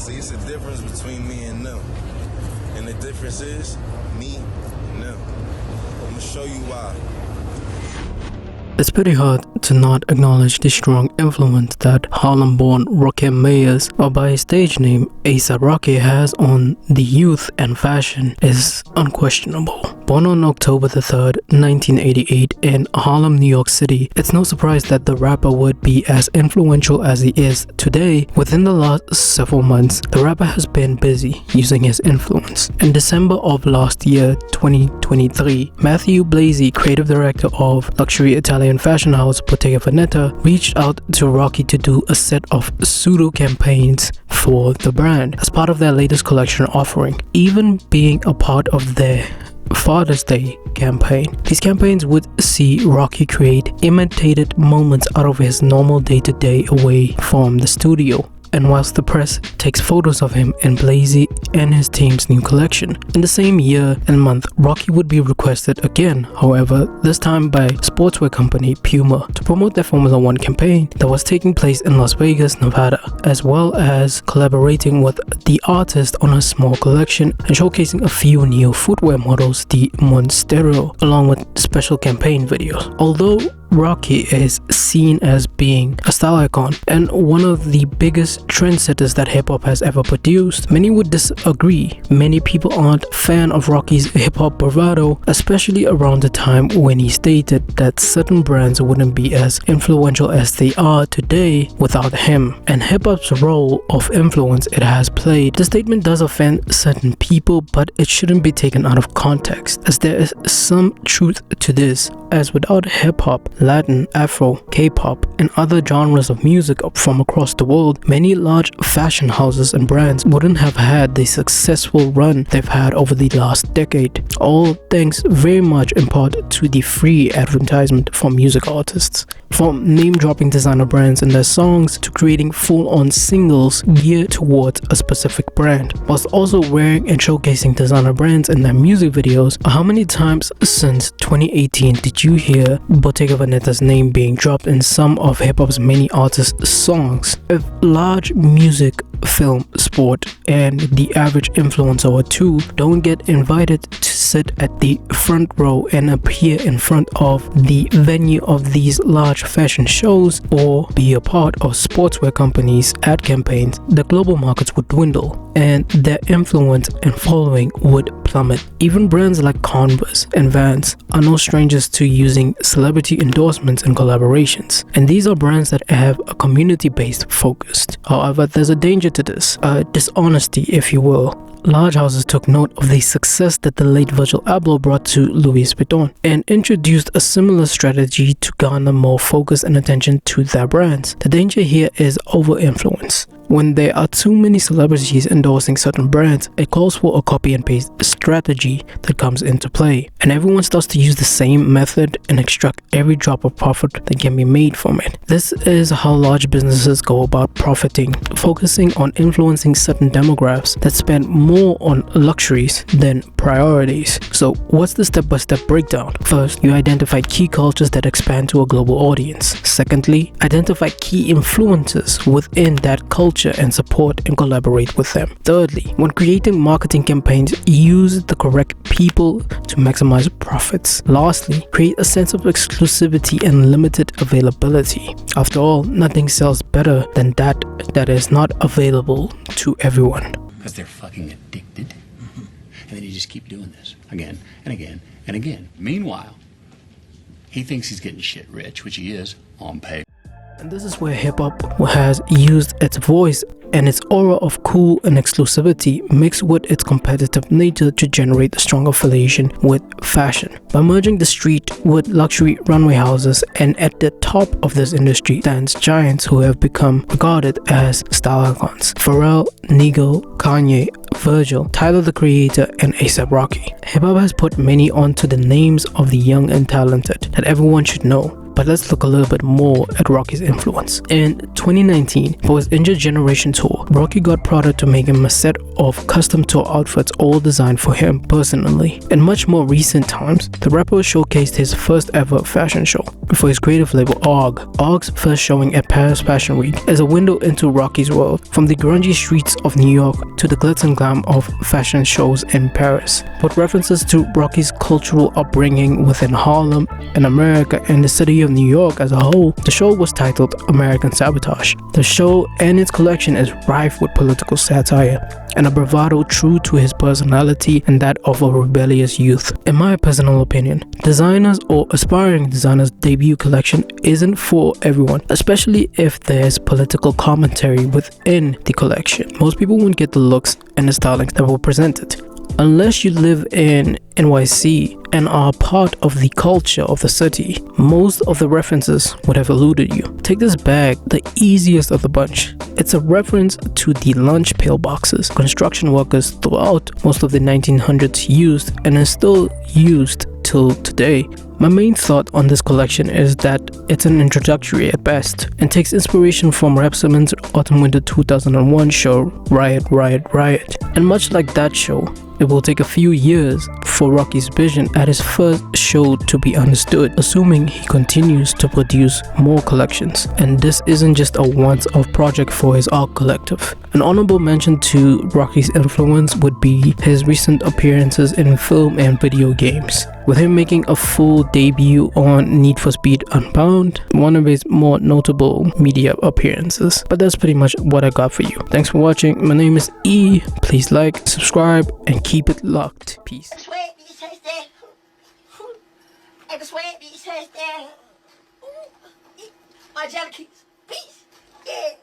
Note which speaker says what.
Speaker 1: See, it's a difference between me and them. And the difference is me and them. I'm gonna show you why.
Speaker 2: It's pretty hard to not acknowledge the strong influence that Harlem-born Rakim Mayers, or by his stage name A$AP Rocky, has on the youth and fashion is unquestionable. Born on October the 3rd, 1988 in Harlem, New York City, it's no surprise that the rapper would be as influential as he is today. Within the last several months, the rapper has been busy using his influence. In December of last year, 2023, Matthew Blasey, creative director of luxury Italian fashion house Bottega Veneta, reached out to Rocky to do a set of pseudo campaigns for the brand as part of their latest collection offering, even being a part of their Father's Day campaign. These campaigns would see Rocky create imitated moments out of his normal day-to-day away from the studio, and whilst the press takes photos of him and Blasey and his team's new collection. In the same year and month, Rocky would be requested again, however, this time by sportswear company Puma, to promote their Formula One campaign that was taking place in Las Vegas, Nevada, as well as collaborating with the artist on a small collection and showcasing a few new footwear models, the Monstero, along with special campaign videos. Although Rocky is seen as being a style icon and one of the biggest trendsetters that hip-hop has ever produced, many would disagree. Many people aren't a fan of Rocky's hip-hop bravado, especially around the time when he stated that certain brands wouldn't be as influential as they are today without him, and hip-hop's role of influence it has played. The statement does offend certain people, but it shouldn't be taken out of context, as there is some truth to this, as without hip-hop, Latin, Afro, K-pop, and other genres of music from across the world, many large fashion houses and brands wouldn't have had the successful run they've had over the last decade. All thanks very much in part to the free advertisement from music artists. From name-dropping designer brands and their songs to creating full-on singles geared towards a specific brand, whilst also wearing and showcasing designer brands in their music videos. How many times since 2018 did you hear Bottega Veneta's name being dropped in some of hip-hop's many artists' songs? If large music, film, sport, and the average influencer or two don't get invited to sit at the front row and appear in front of the venue of these large fashion shows or be a part of sportswear companies' ad campaigns, the global markets would dwindle and their influence and following would plummet. Even brands like Converse and Vans are no strangers to using celebrity endorsements and collaborations, and these are brands that have a community-based focus. However, there's a danger to this, dishonesty if you will. Large houses took note of the success that the late Virgil Abloh brought to Louis Vuitton and introduced a similar strategy to garner more focus and attention to their brands. The danger here is over-influence. When there are too many celebrities endorsing certain brands, it calls for a copy and paste strategy that comes into play, and everyone starts to use the same method and extract every drop of profit that can be made from it. This is how large businesses go about profiting, focusing on influencing certain demographics that spend more on luxuries than priorities. So what's the step-by-step breakdown? First, you identify key cultures that expand to a global audience. Secondly, identify key influencers within that culture and support and collaborate with them. Thirdly, when creating marketing campaigns, use the correct people to maximize profits. Lastly, create a sense of exclusivity and limited availability. After all, nothing sells better than that is not available to everyone.
Speaker 3: Because they're fucking addicted. And then you just keep doing this again and again and again. Meanwhile, he thinks he's getting shit rich, which he is on pay.
Speaker 2: And this is where hip-hop has used its voice and its aura of cool and exclusivity mixed with its competitive nature to generate a strong affiliation with fashion. By merging the street with luxury runway houses, and at the top of this industry stands giants who have become regarded as style icons. Pharrell, Nigo, Kanye, Virgil, Tyler the Creator, and A$AP Rocky. Hip-hop has put many onto the names of the young and talented that everyone should know. But let's look a little bit more at Rocky's influence. In 2019, for his Injured Generation tour, Rocky got Prada to make him a set of custom tour outfits all designed for him personally. In much more recent times, the rapper showcased his first ever fashion show for his creative label OGG. OGG's first showing at Paris Fashion Week is a window into Rocky's world, from the grungy streets of New York to the glitz and glam of fashion shows in Paris. With references to Rocky's cultural upbringing within Harlem and America and the city of New York as a whole, the show was titled American Sabotage. The show and its collection is rife with political satire and a bravado true to his personality and that of a rebellious youth. In my personal opinion, designers or aspiring designers' debut collection isn't for everyone, especially if there's political commentary within the collection. Most people won't get the looks and the stylings that were presented. Unless you live in NYC and are part of the culture of the city, most of the references would have eluded you. Take this bag, the easiest of the bunch. It's a reference to the lunch pail boxes construction workers throughout most of the 1900s used and is still used till today. My main thought on this collection is that it's an introductory at best and takes inspiration from Rap Simmons' Autumn-Winter 2001 show Riot, Riot, Riot. And much like that show, it will take a few years for Rocky's vision at his first show to be understood, assuming he continues to produce more collections. And this isn't just a once-off project for his art collective. An honorable mention to Rocky's influence would be his recent appearances in film and video games, with him making a full debut on Need for Speed Unbound, one of his more notable media appearances. But that's pretty much what I got for you. Thanks for watching. My name is E. Please like, subscribe, and keep it locked. Peace.
Speaker 4: My jelly keys. Peace. Yeah.